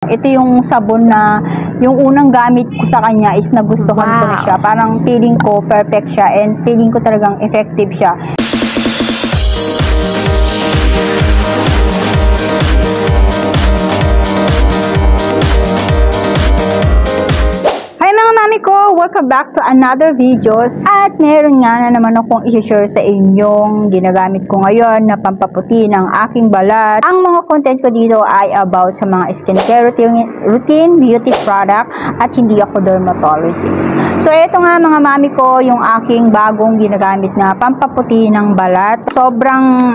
Ito yung sabon na yung unang gamit ko sa kanya is nagustuhan ko na siya. Parang feeling ko perfect siya and feeling ko talagang effective siya. Hi mga mami ko! Welcome back to another videos. At meron nga na naman akong i-share sa inyong ginagamit ko ngayon na pampaputi ng aking balat. Ang mga content ko dito ay about sa mga skincare routine, beauty product, at hindi ako dermatologist. So ito nga mga mami ko, yung aking bagong ginagamit na pampaputi ng balat. Sobrang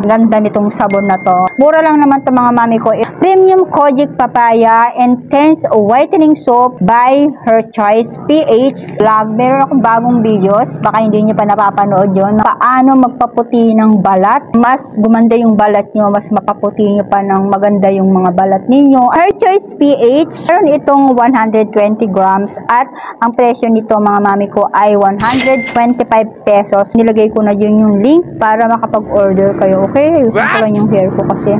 ganda nitong sabon na to. Mura lang naman to mga mami ko. Premium Kojic Papaya Intense Whitening Soap by Her Choice PH Vlog. Meron akong bagong videos, baka hindi nyo pa napapanood yun. Paano magpaputi ng balat, mas gumanda yung balat nyo, mas mapaputi nyo pa ng maganda yung mga balat ninyo. Her Choice PH, meron itong 120 grams at ang presyo nito mga mami ko ay 125 pesos. Nilagay ko na yun yung link para makapag-order kayo. Okay, ayusin ko lang yung hair ko kasi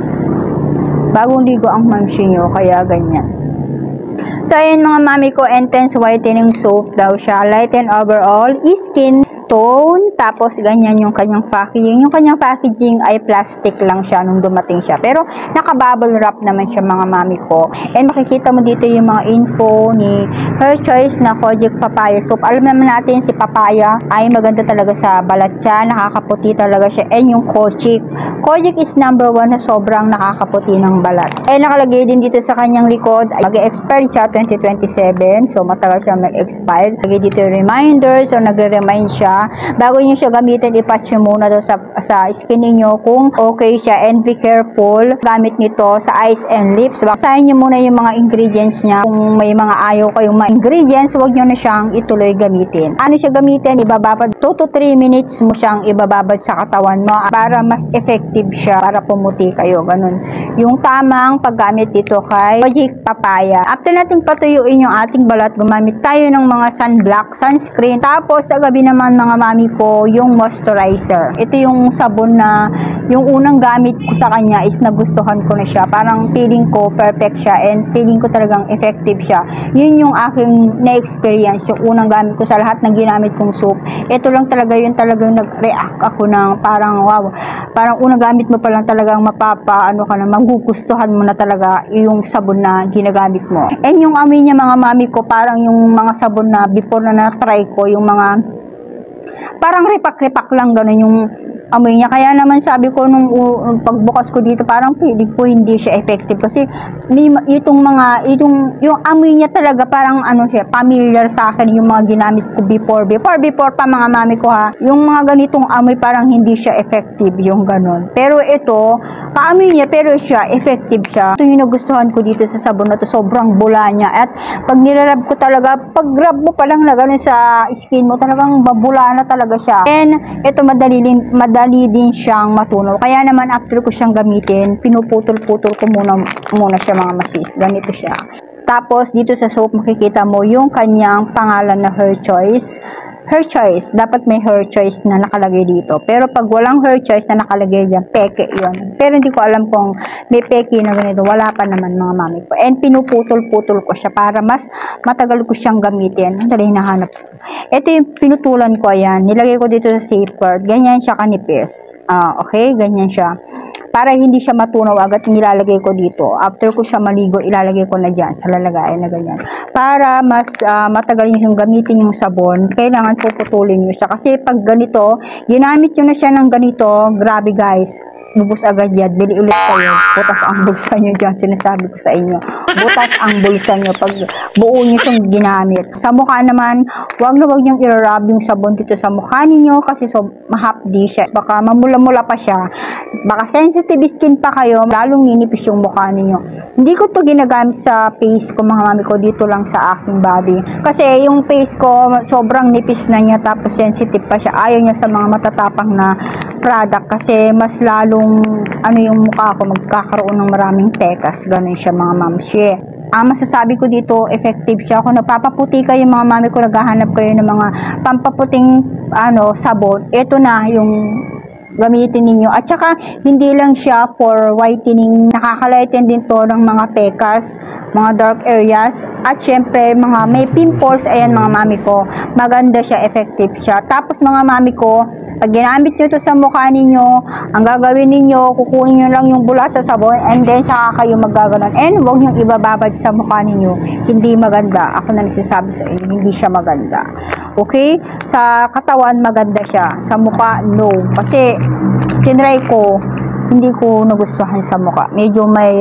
bagong ligo ang mamsi nyo, kaya ganyan. So, ayun mga mami ko, Intense Whitening Soap daw siya. Lighten overall skin tone. Tapos, ganyan yung kanyang packaging. Yung kanyang packaging ay plastic lang siya nung dumating siya. Pero, naka-bubble wrap naman siya mga mami ko. And makikita mo dito yung mga info ni Her Choice na Kojic Papaya Soap. Alam naman natin si Papaya ay maganda talaga sa balat siya. Nakakaputi talaga siya. And yung Kojic. Kojic is number 1 na sobrang nakakaputi ng balat. And nakalagay din dito sa kanyang likod. Mag-expire siya 2027. So, matagal siya mag-expire. Lagay dito yung reminder. So, nagre-remind siya. Bago nyo siya gamitin, ipatch nyo muna daw sa skin niyo kung okay siya. And be careful gamit nito sa eyes and lips. Basahin nyo muna yung mga ingredients niya. Kung may mga ayaw kayong mga ingredients, huwag nyo na siyang ituloy gamitin. Ano siya gamitin? Ibababad 2 to 3 minutes mo siyang ibababad sa katawan mo para mas effective siya, para pumuti kayo. Ganun. Yung tamang paggamit dito kay Kojic Papaya. After natin patuyuin yung ating balat, gumamit tayo ng mga sunblock, sunscreen. Tapos sa gabi naman mga mami ko, yung moisturizer. Ito yung sabon na yung unang gamit ko sa kanya is nagustuhan ko na siya. Parang feeling ko perfect siya and feeling ko talagang effective siya. Yun yung aking na-experience, yung unang gamit ko sa lahat ng ginamit kong soap. Ito lang talaga yun, talagang nag-react ako ng parang wow. Parang unang gamit mo pa lang talagang magugustuhan mo na talaga yung sabon na ginagamit mo. And yung amoy niya mga mami ko, parang yung mga sabon na before na na-try ko, yung mga parang ripak-ripak lang gano'n yung amoy niya. Kaya naman sabi ko nung pagbukas ko dito, parang feeling ko hindi siya effective kasi yung amoy niya talaga parang siya, familiar sa akin yung mga ginamit ko before pa mga mami ko ha. Yung mga ganitong amoy parang hindi siya effective yung gano'n. Pero ito, kaamoy niya pero siya, effective siya. Ito yung nagustuhan ko dito sa sabon na to, sobrang bula niya. At pag nilarab ko talaga, pag rub mo pa lang na gano'n sa skin mo, talagang babula na talaga siya. And ito madali din siyang matunaw. Kaya naman after ko siyang gamitin, pinuputol-putol ko muna siya mga masis. Ganito siya. Tapos dito sa soap makikita mo yung kanyang pangalan na Her Choice. Her Choice. Dapat may Her Choice na nakalagay dito. Pero pag walang Her Choice na nakalagay dyan, peke yun. Pero hindi ko alam kung may peke na ganito. Wala pa naman mga mami ko. And pinuputol-putol ko siya para mas matagal ko siyang gamitin. Dali hinahanap ko. Ito yung pinutulan ko, ayan. Nilagay ko dito sa safeguard. Ganyan siya kanipis. Okay, ganyan siya. Para hindi siya matunaw agad, nilalagay ko dito. After ko siya maligo, ilalagay ko na dyan sa lalagayan na ganyan. Para mas matagal nyo yung gamitin yung sabon, kailangan puputulin nyo siya. Kasi pag ganito, ginamit nyo na siya ng ganito, grabe guys. Bubus agad yan, bili ulit kayo. Butas ang bulsa nyo dyan, sinasabi ko sa inyo. Butas ang bulsa nyo pag buo nyo siyang ginamit. Sa mukha naman, wag nyo i-rub yung sabon dito sa mukha ninyo kasi mahapdi siya. Baka mamula-mula pa siya. Baka sensitive skin pa kayo, lalong ninipis yung mukha ninyo. Hindi ko to ginagamit sa face ko mga mami ko, dito lang sa aking body. Kasi yung face ko, sobrang nipis na niya tapos sensitive pa siya. Ayaw niya sa mga matatapang na product kasi mas lalong yung mukha ko magkakaroon ng maraming tekas. Ganun siya mga mamsi. Ang masasabi ko dito, effective siya. Kung nagpapaputi kayo mga mami ko, naghahanap kayo ng mga pampaputing sabon, ito na yung gamitin ninyo. At saka, hindi lang siya for whitening. Nakakalighten din to ng mga pekas, mga dark areas. At syempre, mga may pimples, ayan mga mami ko. Maganda siya, effective siya. Tapos mga mami ko, pag ginamit nyo to sa mukha ninyo, ang gagawin ninyo, kukunin nyo lang yung bula sa sabon, and then saka kayo maggaganon. And huwag nyo ibababad sa mukha ninyo. Hindi maganda. Ako na nagsasabi sa inyo, hindi siya maganda. Okay? Sa katawan, maganda siya. Sa mukha, no. Kasi, tinry ko, hindi ko nagustuhan sa mukha. Medyo may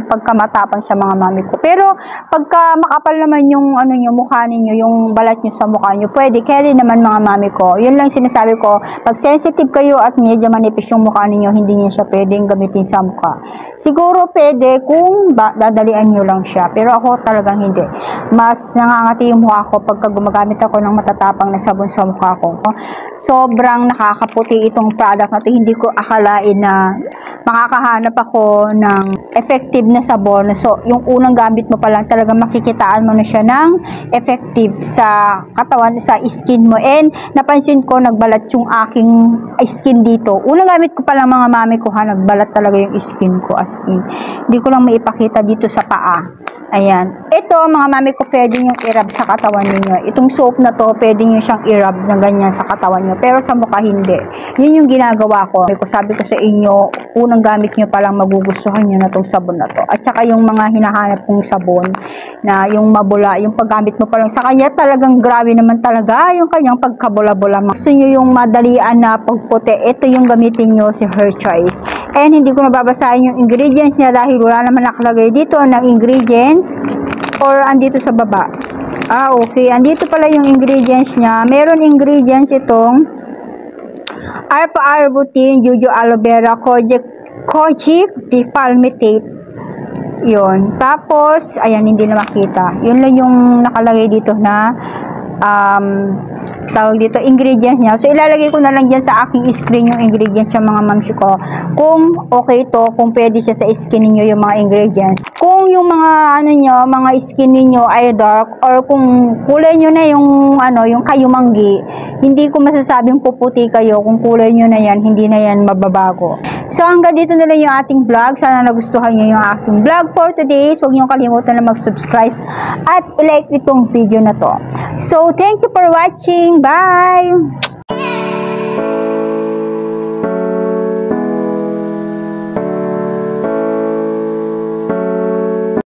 pagkamatapang siya mga mami ko. Pero, pagka makapal naman yung mukha ninyo, yung balat nyo sa mukha nyo, pwede, carry naman mga mami ko. Yun lang sinasabi ko, pag sensitive kayo at medyo manipis yung mukha ninyo, hindi nyo siya pwedeng gamitin sa mukha. Siguro pwede kung dadalian nyo lang siya. Pero ako talagang hindi. Mas nangangati yung mukha ko pagka gumagamit ako ng matatapang na sabon sa mukha ko. Sobrang nakakaputi itong product na ito. Hindi ko akalain na makakahanap ako ng effective na sabon. So, yung unang gamit mo pa lang, talaga makikitaan mo na siya ng effective sa katawan, sa skin mo. And, napansin ko, nagbalat yung aking skin dito. Unang gamit ko pa lang mga mami ko, nagbalat talaga yung skin ko, as in. Hindi ko lang maipakita dito sa paa. Ayan. Ito, mga mami ko, pwede nyo i-rub sa katawan niyo. Itong soap na to, pwede nyo siyang i-rub ng ganyan sa katawan nyo. Pero sa mukha, hindi. Yun yung ginagawa ko. Sabi ko sa inyo, unang gamit nyo palang magugustuhan nyo na tong sabon na to. At saka yung mga hinahanap kong sabon na yung mabula, yung paggamit mo palang sa kanya, talagang grabe naman talaga yung kanyang pagkabula-bula. Gusto nyo yung madalian na pagputi, ito yung gamitin nyo, si Her Choice. And hindi ko nababasahin yung ingredients niya dahil wala naman nakalagay dito ng ingredients or andito sa baba. Okay. Andito pala yung ingredients niya. Meron ingredients itong Alpha Arbutin, Juju Aloe Vera, Kojic Palmitate. Yun. Tapos, ayan, hindi na makita. Yun lang yung nakalagay dito na tawag dito, ingredients niya. So, ilalagay ko na lang dyan sa aking screen yung ingredients yung mga mamsi ko. Kung okay to, kung pwede siya sa skin niyo yung mga ingredients. Kung yung mga, mga skin niyo ay dark, or kung kulay nyo na yung kayumanggi, hindi ko masasabing puputi kayo. Kung kulay nyo na yan, hindi na yan mababago. So, hanggang dito na lang yung ating vlog. Sana nagustuhan nyo yung aking vlog for today. So, huwag nyo kalimutan na mag-subscribe at i-like itong video na to. So, thank you for watching. Bye!